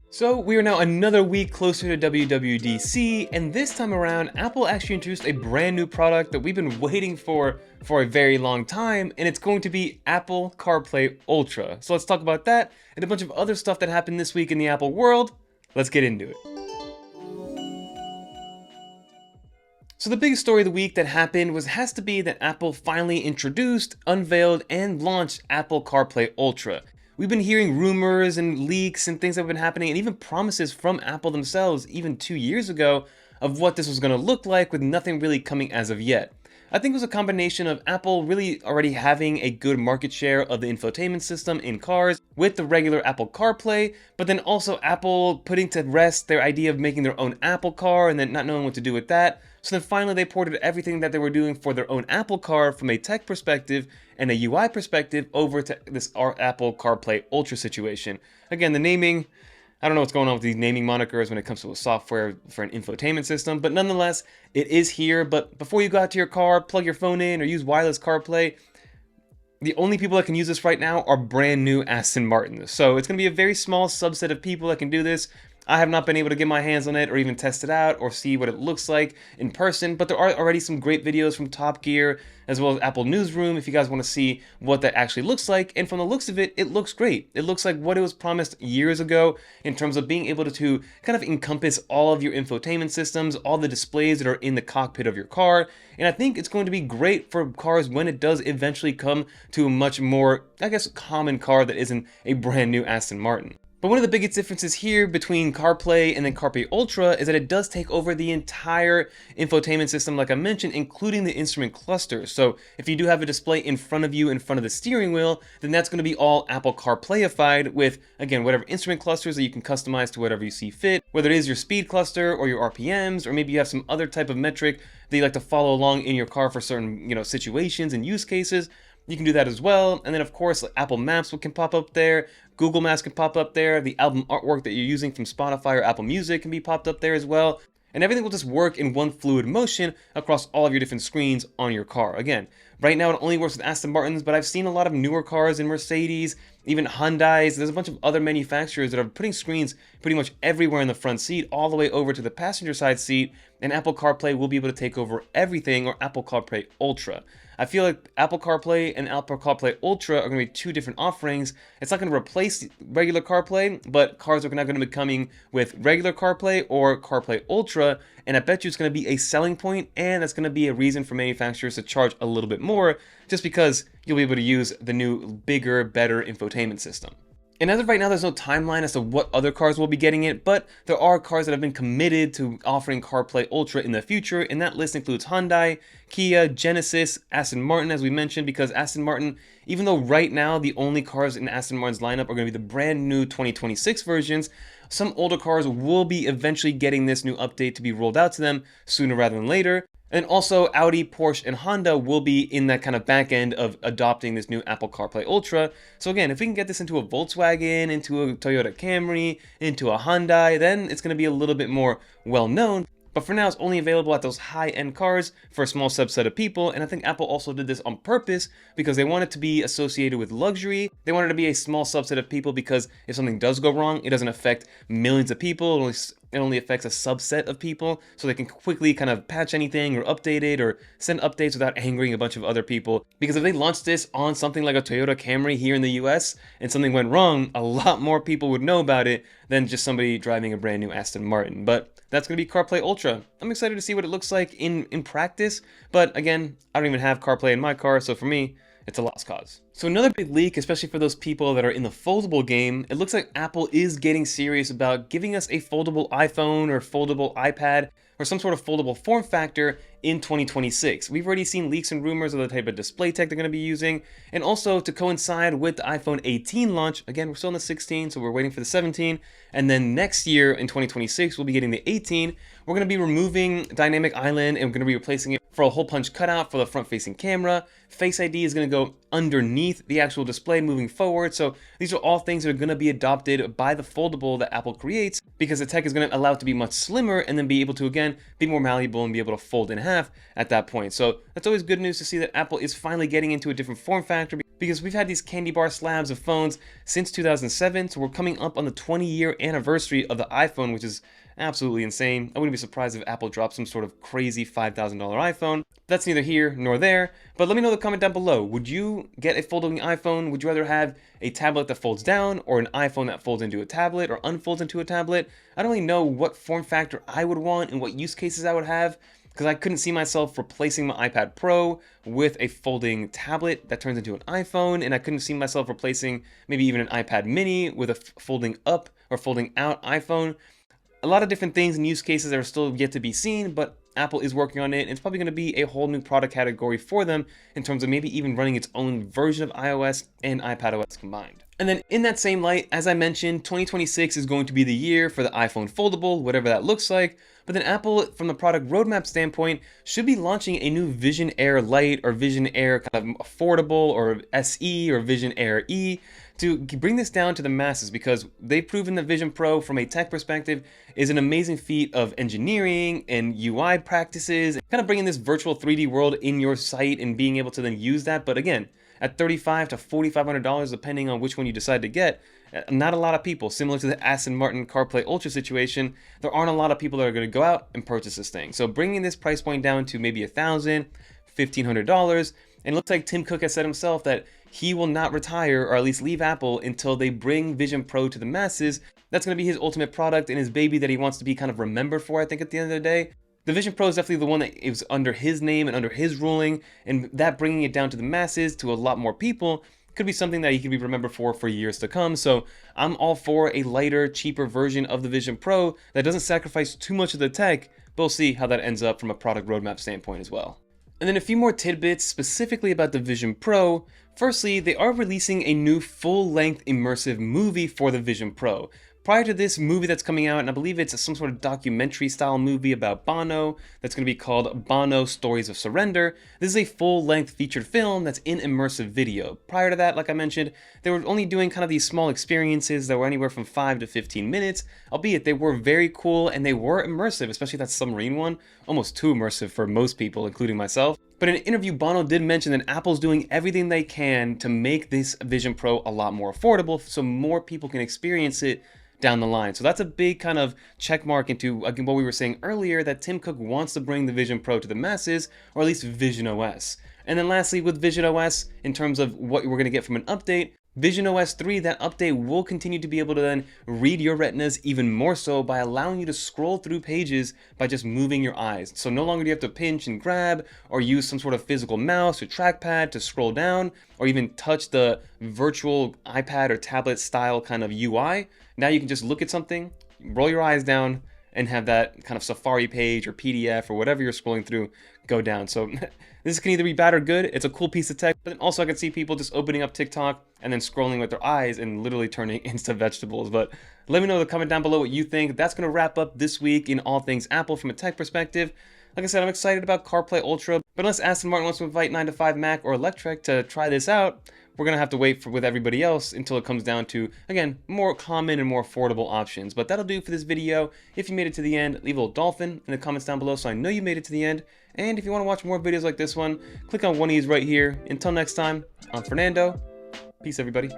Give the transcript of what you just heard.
So we are now another week closer to WWDC, and this time around, Apple actually introduced a brand new product that we've been waiting for a very long time, and it's going to be Apple CarPlay Ultra. So let's talk about that and a bunch of other stuff that happened this week in the Apple world. Let's get into it. So the biggest story of the week that happened has to be that Apple finally introduced, unveiled, and launched Apple CarPlay Ultra. We've been hearing rumors and leaks and things that have been happening, and even promises from Apple themselves even 2 years ago of what this was going to look like, with nothing really coming as of yet. I think it was a combination of Apple really already having a good market share of the infotainment system in cars with the regular Apple CarPlay, but then also Apple putting to rest their idea of making their own Apple Car and then not knowing what to do with that. So then finally they ported everything that they were doing for their own Apple Car from a tech perspective and a UI perspective over to this Apple CarPlay Ultra situation. Again, the naming, I don't know what's going on with these naming monikers when it comes to a software for an infotainment system, but nonetheless, it is here. But before you go out to your car, plug your phone in or use wireless CarPlay, the only people that can use this right now are brand new Aston Martins. So it's going to be a very small subset of people that can do this. I have not been able to get my hands on it or even test it out or see what it looks like in person, but there are already some great videos from Top Gear as well as Apple Newsroom if you guys want to see what that actually looks like. And from the looks of it, it looks great. It looks like what it was promised years ago in terms of being able to kind of encompass all of your infotainment systems, all the displays that are in the cockpit of your car. And I think it's going to be great for cars when it does eventually come to a much more, I guess, common car that isn't a brand new Aston Martin. But one of the biggest differences here between CarPlay and then CarPlay Ultra is that it does take over the entire infotainment system, like I mentioned, including the instrument cluster. So if you do have a display in front of you, in front of the steering wheel, then that's going to be all Apple CarPlayified with, again, whatever instrument clusters that you can customize to whatever you see fit, whether it is your speed cluster or your RPMs, or maybe you have some other type of metric that you like to follow along in your car for certain, situations and use cases. You can do that as well. And then of course, Apple Maps can pop up there. Google Maps can pop up there. The album artwork that you're using from Spotify or Apple Music can be popped up there as well. And everything will just work in one fluid motion across all of your different screens on your car. Again, right now it only works with Aston Martins, but I've seen a lot of newer cars in Mercedes, even Hyundais. There's a bunch of other manufacturers that are putting screens pretty much everywhere in the front seat, all the way over to the passenger side seat, and Apple CarPlay will be able to take over everything, or Apple CarPlay Ultra. I feel like Apple CarPlay and Apple CarPlay Ultra are going to be two different offerings. It's not going to replace regular CarPlay, but cars are not going to be coming with regular CarPlay or CarPlay Ultra, and I bet you it's going to be a selling point, and that's going to be a reason for manufacturers to charge a little bit more, just because you'll be able to use the new, bigger, better infotainment system. And as of right now, there's no timeline as to what other cars will be getting it, but there are cars that have been committed to offering CarPlay Ultra in the future, and that list includes Hyundai, Kia, Genesis, Aston Martin, as we mentioned, because Aston Martin, even though right now the only cars in Aston Martin's lineup are going to be the brand new 2026 versions, some older cars will be eventually getting this new update to be rolled out to them sooner rather than later. And also Audi, Porsche, and Honda will be in that kind of back end of adopting this new Apple CarPlay Ultra. So again, if we can get this into a Volkswagen, into a Toyota Camry, into a Hyundai, then it's going to be a little bit more well known. But for now, it's only available at those high-end cars for a small subset of people, and I think Apple also did this on purpose because they want it to be associated with luxury. They want it to be a small subset of people because if something does go wrong, it doesn't affect millions of people. It only affects a subset of people, so they can quickly kind of patch anything or update it or send updates without angering a bunch of other people. Because if they launched this on something like a Toyota Camry here in the US and something went wrong, a lot more people would know about it than just somebody driving a brand new Aston Martin. But that's going to be CarPlay Ultra. I'm excited to see what it looks like in practice, but again, I don't even have CarPlay in my car, so for me, it's a lost cause. So another big leak, especially for those people that are in the foldable game, it looks like Apple is getting serious about giving us a foldable iPhone or foldable iPad or some sort of foldable form factor in 2026. We've already seen leaks and rumors of the type of display tech they're going to be using, and also to coincide with the iPhone 18 launch. Again, we're still in the 16, so we're waiting for the 17, and then next year in 2026 we'll be getting the 18. We're going to be removing Dynamic Island and we're going to be replacing it for a hole punch cutout for the front-facing camera. Face ID is going to go underneath the actual display moving forward. So these are all things that are going to be adopted by the foldable that Apple creates, because the tech is going to allow it to be much slimmer and then be able to, again, be more malleable and be able to fold in half at that point. So that's always good news to see that Apple is finally getting into a different form factor, because we've had these candy bar slabs of phones since 2007, so we're coming up on the 20-year anniversary of the iPhone, which is absolutely insane. I wouldn't be surprised if Apple dropped some sort of crazy $5,000 iPhone. That's neither here nor there, but let me know in the comment down below. Would you get a folding iPhone? Would you rather have a tablet that folds down or an iPhone that folds into a tablet or unfolds into a tablet? I don't really know what form factor I would want and what use cases I would have, because I couldn't see myself replacing my iPad Pro with a folding tablet that turns into an iPhone, and I couldn't see myself replacing maybe even an iPad mini with a folding up or folding out iPhone. A lot of different things and use cases that are still yet to be seen, but Apple is working on it, and it's probably going to be a whole new product category for them in terms of maybe even running its own version of iOS and iPadOS combined. And then in that same light, as I mentioned, 2026 is going to be the year for the iPhone Foldable, whatever that looks like. But then Apple, from the product roadmap standpoint, should be launching a new Vision Air Lite or Vision Air kind of affordable or SE or Vision Air E to bring this down to the masses, because they've proven that Vision Pro from a tech perspective is an amazing feat of engineering and UI practices, and kind of bringing this virtual 3D world in your site and being able to then use that. But again, at $3,500 to $4,500, depending on which one you decide to get, not a lot of people, similar to the Aston Martin CarPlay Ultra situation, there aren't a lot of people that are going to go out and purchase this thing. So bringing this price point down to maybe $1,000, $1,500, and it looks like Tim Cook has said himself that he will not retire, or at least leave Apple, until they bring Vision Pro to the masses. That's going to be his ultimate product and his baby that he wants to be kind of remembered for, I think, at the end of the day. The Vision Pro is definitely the one that is under his name and under his ruling, and that bringing it down to the masses, to a lot more people, could be something that he could be remembered for years to come. So I'm all for a lighter, cheaper version of the Vision Pro that doesn't sacrifice too much of the tech, but we'll see how that ends up from a product roadmap standpoint as well. And then a few more tidbits specifically about the Vision Pro. Firstly, they are releasing a new full-length immersive movie for the Vision Pro. Prior to this movie that's coming out, and I believe it's some sort of documentary style movie about Bono that's going to be called Bono Stories of Surrender, this is a full-length featured film that's in immersive video. Prior to that, like I mentioned, they were only doing kind of these small experiences that were anywhere from 5 to 15 minutes, albeit they were very cool and they were immersive, especially that submarine one, almost too immersive for most people, including myself. But in an interview, Bono did mention that Apple's doing everything they can to make this Vision Pro a lot more affordable so more people can experience it down the line. So that's a big kind of check mark into, again, what we were saying earlier, that Tim Cook wants to bring the Vision Pro to the masses, or at least VisionOS. And then lastly, with VisionOS, in terms of what we're going to get from an update, VisionOS 3, that update will continue to be able to then read your retinas even more so by allowing you to scroll through pages by just moving your eyes. So no longer do you have to pinch and grab or use some sort of physical mouse or trackpad to scroll down or even touch the virtual iPad or tablet style kind of UI. Now you can just look at something, roll your eyes down, and have that kind of Safari page or PDF or whatever you're scrolling through go down. So this can either be bad or good. It's a cool piece of tech, but then also I can see people just opening up TikTok and then scrolling with their eyes and literally turning into vegetables. But let me know in the comment down below what you think. That's going to wrap up this week in all things Apple from a tech perspective. Like I said, I'm excited about CarPlay Ultra, but unless Aston Martin wants to invite 9 to 5 Mac or Electrek to try this out, we're going to have to wait with everybody else until it comes down to, again, more common and more affordable options. But that'll do for this video. If you made it to the end, leave a little dolphin in the comments down below so I know you made it to the end. And if you want to watch more videos like this one, click on one of these right here. Until next time, I'm Fernando. Peace, everybody.